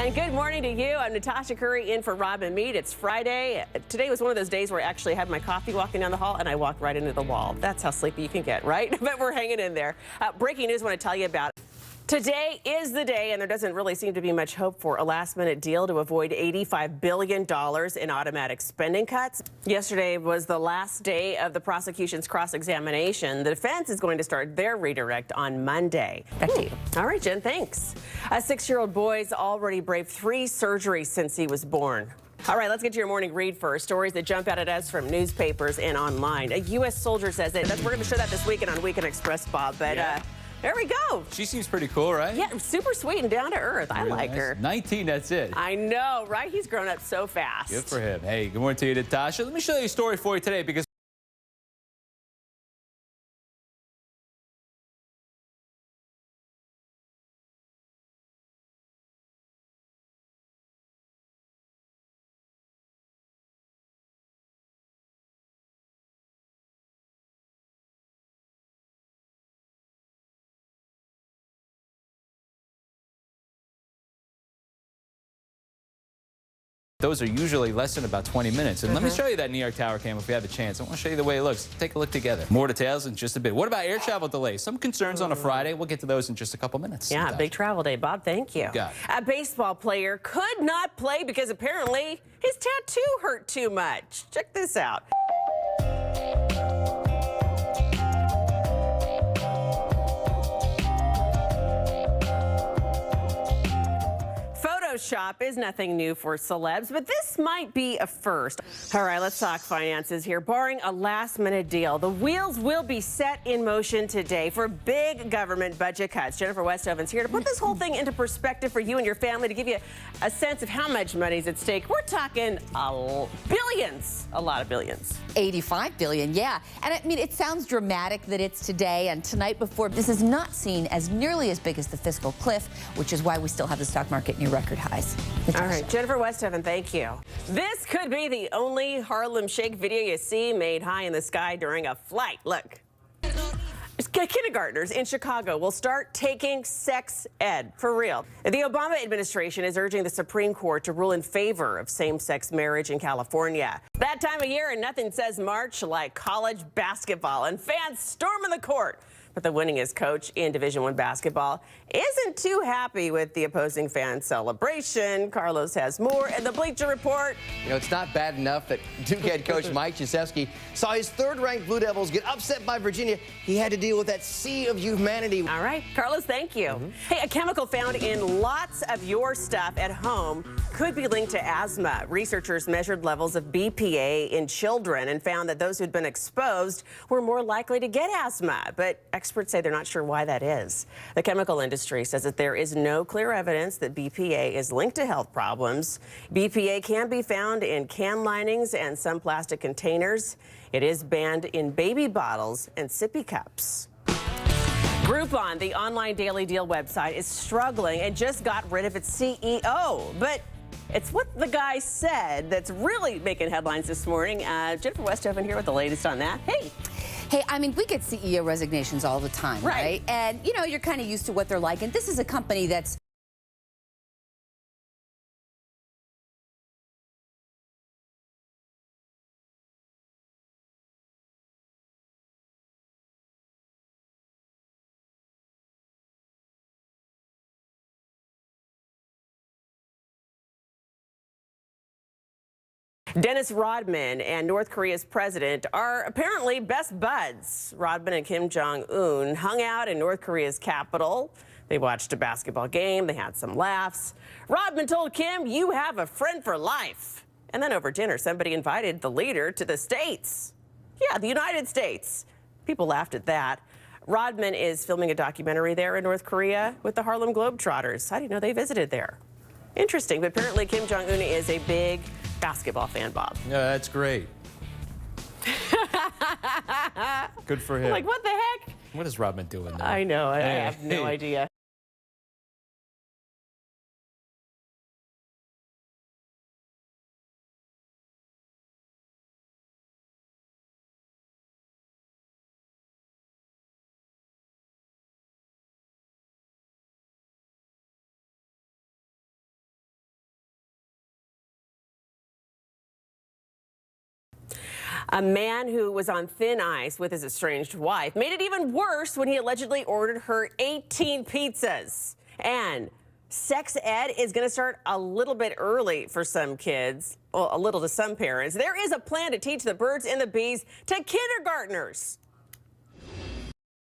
And good morning to you. I'm Natasha Curry in for Rob and Mead. It's Friday. Today was one of those days where I actually had my coffee walking down the hall and I walked right into the wall. That's how sleepy you can get, right? But we're hanging in there. Breaking news I want to tell you about. Today is the day, and there doesn't really seem to be much hope for a last-minute deal to avoid $85 billion in automatic spending cuts. Yesterday was the last day of the prosecution's cross-examination. The defense is going to start their redirect on Monday. Back to you. All right, Jen, thanks. A 6-year-old boy's already braved 3 surgeries since he was born. All right, let's get to your morning read first. Stories that jump out at us from newspapers and online. A U.S. soldier says that. We're going to show that this weekend on Weekend Express, Bob, but... there we go. She seems pretty cool, right? Yeah, super sweet and down to earth. I like her. 19, that's it. I know, right? He's grown up so fast. Good for him. Hey, good morning to you, Natasha. Let me show you a story for you today because those are usually less than about 20 minutes. And let me show you that New York Tower cam if we have a chance. I want to show you the way it looks. Take a look together. More details in just a bit. What about air travel delays? Some concerns on a Friday. We'll get to those in just a couple minutes. Yeah, Natasha. Big travel day, Bob. Thank you. Got it. A baseball player could not play because apparently his tattoo hurt too much. Check this out. Photoshop is nothing new for celebs, but this might be a first. All right, let's talk finances here. Barring a last-minute deal, the wheels will be set in motion today for big government budget cuts. Jennifer Westhoven's here to put this whole thing into perspective for you and your family, to give you a sense of how much money's at stake. We're talking billions, a lot of billions. 85 billion, yeah. And I mean, it sounds dramatic that it's today and tonight before. This is not seen as nearly as big as the fiscal cliff, which is why we still have the stock market near record highs. All right, Jennifer Westhoven, thank you. This could be the only Harlem Shake video you see made high in the sky during a flight. Look. Kindergartners in Chicago will start taking sex ed for real. The Obama administration is urging the Supreme Court to rule in favor of same-sex marriage in California. That time of year, and nothing says March like college basketball, and fans storming the court. But the winningest coach in Division I basketball isn't too happy with the opposing fan celebration. Carlos has more in the Bleacher Report. You know, it's not bad enough that Duke head coach Mike Krzyzewski saw his third-ranked Blue Devils get upset by Virginia. He had to deal with that sea of humanity. All right, Carlos, thank you. Hey, a chemical found in lots of your stuff at home could be linked to asthma. Researchers measured levels of BPA in children and found that those who'd been exposed were more likely to get asthma. But experts say they're not sure why that is. The chemical industry says that there is no clear evidence that BPA is linked to health problems. BPA can be found in can linings and some plastic containers. It is banned in baby bottles and sippy cups. Groupon, the online daily deal website, is struggling and just got rid of its CEO. But it's what the guy said that's really making headlines this morning. Jennifer Westhoven here with the latest on that. Hey, I mean, we get CEO resignations all the time, right? And, you know, you're kind of used to what they're like. And this is a company that's Dennis Rodman and North Korea's president are apparently best buds. Rodman and Kim Jong-un hung out in North Korea's capital. They watched a basketball game. They had some laughs. Rodman told Kim, "You have a friend for life." And then over dinner, somebody invited the leader to the States. Yeah, the United States. People laughed at that. Rodman is filming a documentary there in North Korea with the Harlem Globetrotters. I didn't know they visited there. Interesting, but apparently Kim Jong-un is a big basketball fan, Bob. Yeah, that's great. Good for him. Like, what the heck? What is Rodman doing there? I know. I have no idea. A man who was on thin ice with his estranged wife made it even worse when he allegedly ordered her 18 pizzas. And sex ed is going to start a little bit early for some kids, well, a little to some parents. There is a plan to teach the birds and the bees to kindergartners.